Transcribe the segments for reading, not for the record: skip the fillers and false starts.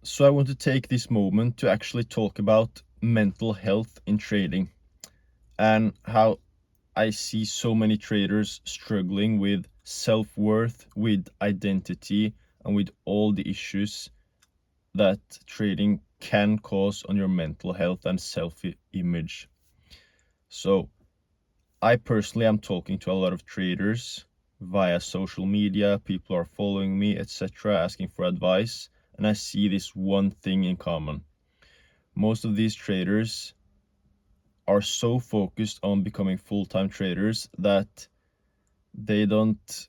So I want to take this moment to actually talk about mental health in trading and how I see so many traders struggling with self-worth, with identity, and with all the issues that trading can cause on your mental health and self-image. So I personally am talking to a lot of traders via social media. People are following me, etc., asking for advice, and I see this one thing in common. Most of these traders are so focused on becoming full-time traders that they don't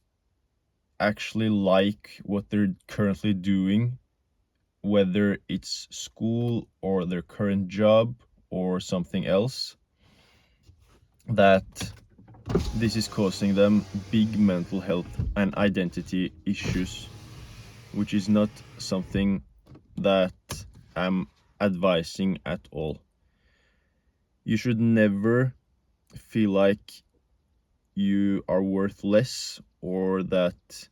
actually like what they're currently doing, whether it's school or their current job or something else, that this is causing them big mental health and identity issues, which is not something that I'm advising at all. You should never feel like you are worth less or that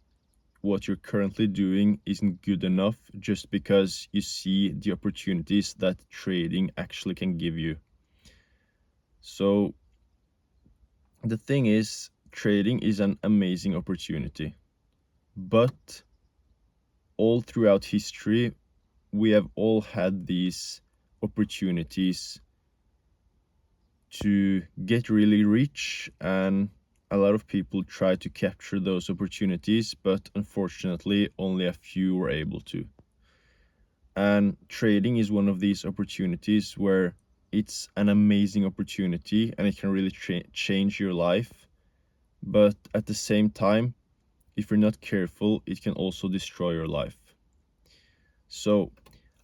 what you're currently doing isn't good enough just because you see the opportunities that trading actually can give you. So the thing is, trading is an amazing opportunity, but all throughout history, we have all had these opportunities to get really rich, and a lot of people try to capture those opportunities, but unfortunately only a few were able to. And trading is one of these opportunities where it's an amazing opportunity and it can really change your life, but at the same time, if you're not careful, it can also destroy your life. So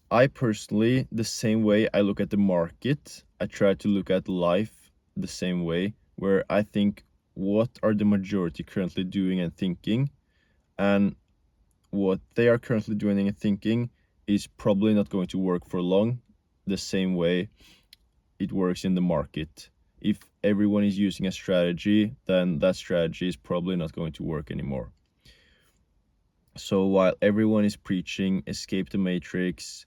I personally, the same way I look at the market, I try to look at life the same way, where I think what are the majority currently doing and thinking, and what they are currently doing and thinking is probably not going to work for long, the same way it works in the market. If everyone is using a strategy, then that strategy is probably not going to work anymore. So while everyone is preaching escape the matrix,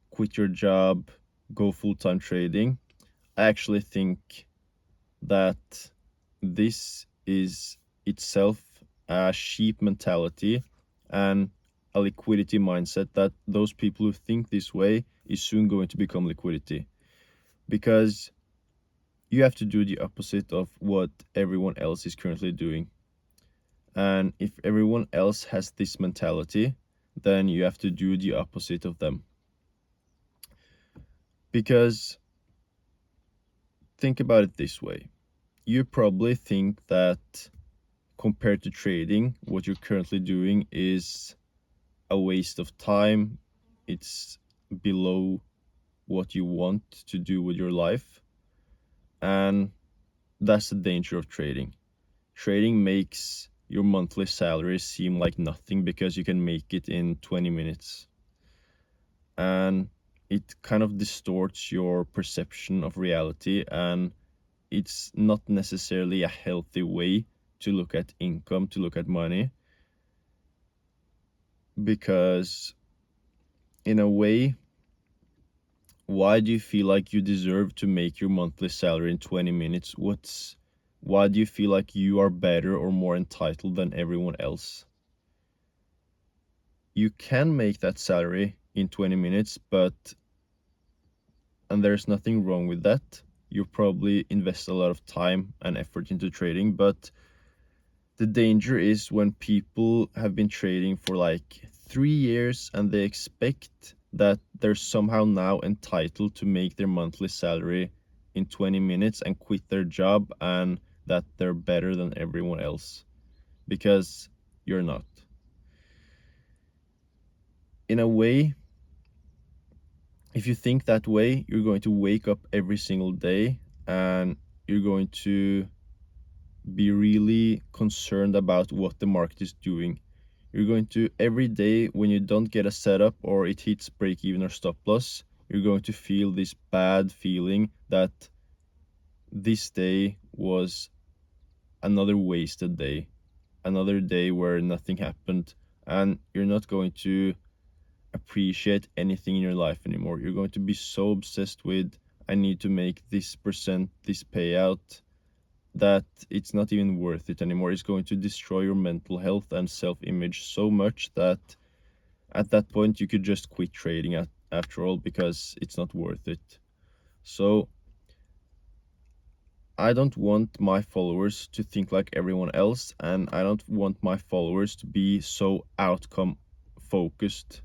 quit your job, go full-time trading, I actually think that this is itself a sheep mentality and a liquidity mindset, that those people who think this way is soon going to become liquidity, because you have to do the opposite of what everyone else is currently doing. And if everyone else has this mentality, then you have to do the opposite of them. Because think about it this way. You probably think that compared to trading, what you're currently doing is a waste of time. It's below what you want to do with your life. And that's the danger of trading. Trading makes your monthly salary seem like nothing because you can make it in 20 minutes. And it kind of distorts your perception of reality, and it's not necessarily a healthy way to look at income, to look at money, because in a way, why do you feel like you deserve to make your monthly salary in 20 minutes? Why do you feel like you are better or more entitled than everyone else? You can make that salary in 20 minutes, and there's nothing wrong with that. You probably invest a lot of time and effort into trading, but the danger is when people have been trading for like 3 years and they expect that they're somehow now entitled to make their monthly salary in 20 minutes and quit their job, and that they're better than everyone else, because you're not. In a way, if you think that way, you're going to wake up every single day and you're going to be really concerned about what the market is doing. You're going to, every day when you don't get a setup or it hits break even or stop loss, you're going to feel this bad feeling that this day was another wasted day, another day where nothing happened, and you're not going to appreciate anything in your life anymore. You're going to be so obsessed with, I need to make this percent, this payout, that it's not even worth it anymore. It's going to destroy your mental health and self-image so much that at that point you could just quit trading after all, because it's not worth it. So I don't want my followers to think like everyone else, and I don't want my followers to be so outcome focused,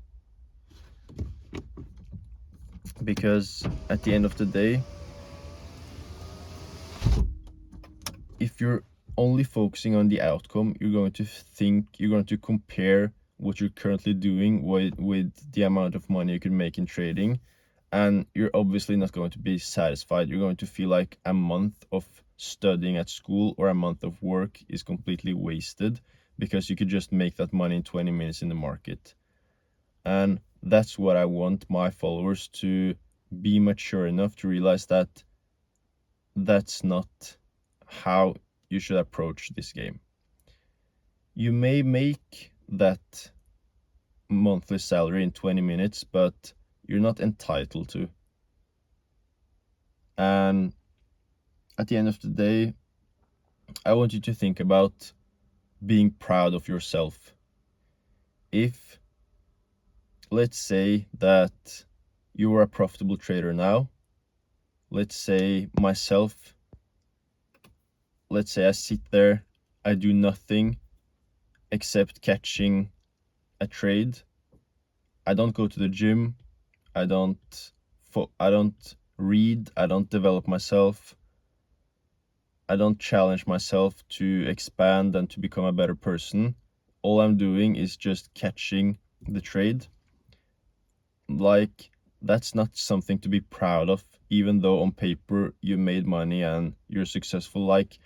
because at the end of the day, if you're only focusing on the outcome, you're going to compare what you're currently doing with the amount of money you can make in trading, and you're obviously not going to be satisfied. You're going to feel like a month of studying at school or a month of work is completely wasted, because you could just make that money in 20 minutes in the market. And that's what I want my followers to be mature enough to realize, that that's not how you should approach this game. You may make that monthly salary in 20 minutes, but you're not entitled to. And at the end of the day, I want you to think about being proud of yourself. If, let's say that you are a profitable trader now, let's say myself, let's say I sit there, I do nothing except catching a trade. I don't go to the gym, I don't read, I don't develop myself, I don't challenge myself to expand and to become a better person. All I'm doing is just catching the trade. Like, that's not something to be proud of, even though on paper you made money and you're successful. Like,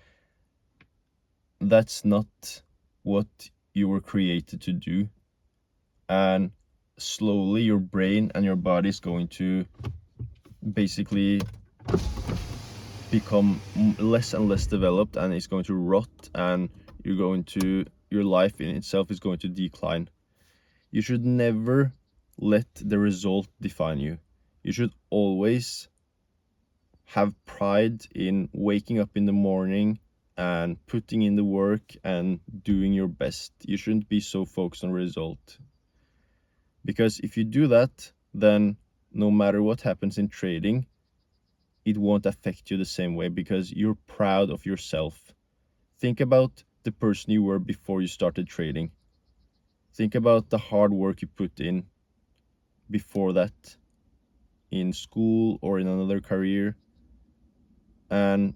that's not what you were created to do. And slowly your brain and your body is going to basically become less and less developed, and it's going to rot, and your life in itself is going to decline. You should never let the result define you. You should always have pride in waking up in the morning and putting in the work and doing your best. You shouldn't be so focused on result, because if you do that, then no matter what happens in trading, it won't affect you the same way, because you're proud of yourself. Think about the person you were before you started trading. Think about the hard work you put in before that, in school or in another career. And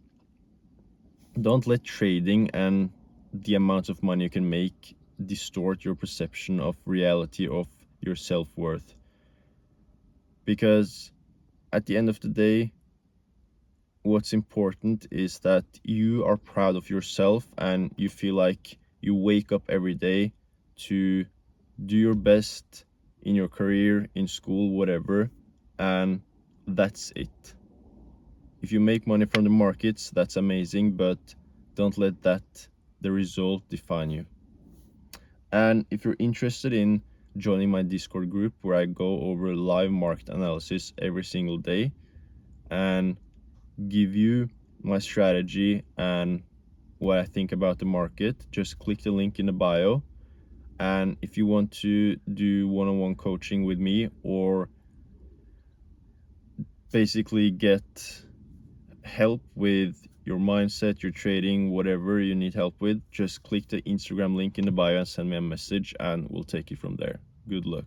don't let trading and the amount of money you can make distort your perception of reality, of your self-worth. Because at the end of the day, what's important is that you are proud of yourself and you feel like you wake up every day to do your best in your career, in school, whatever, and that's it. If you make money from the markets, that's amazing, but don't let the result define you. And if you're interested in joining my Discord group, where I go over live market analysis every single day and give you my strategy and what I think about the market, just click the link in the bio. And if you want to do one-on-one coaching with me, or basically get help with your mindset, your trading, whatever you need help with, just click the Instagram link in the bio and send me a message, and we'll take it from there. Good luck.